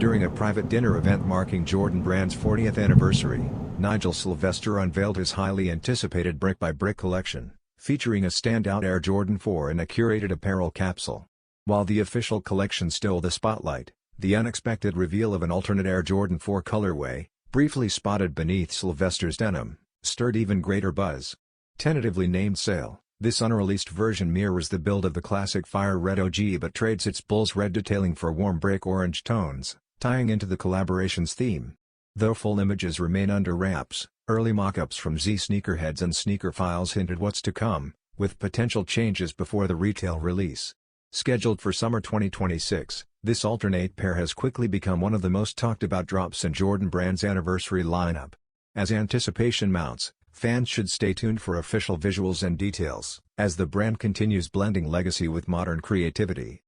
During a private dinner event marking Jordan Brand's 40th anniversary, Nigel Sylvester unveiled his highly anticipated brick-by-brick collection, featuring a standout Air Jordan 4 in a curated apparel capsule. While the official collection stole the spotlight, the unexpected reveal of an alternate Air Jordan 4 colorway, briefly spotted beneath Sylvester's denim, stirred even greater buzz. Tentatively named Sail, this unreleased version mirrors the build of the classic Fire Red OG but trades its Bulls Red detailing for warm brick orange tones, tying into the collaboration's theme. Though full images remain under wraps, early mock-ups from zSneakerheadz and SneakerFiles hinted what's to come, with potential changes before the retail release. Scheduled for summer 2026, this alternate pair has quickly become one of the most talked-about drops in Jordan Brand's anniversary lineup. As anticipation mounts, fans should stay tuned for official visuals and details, as the brand continues blending legacy with modern creativity.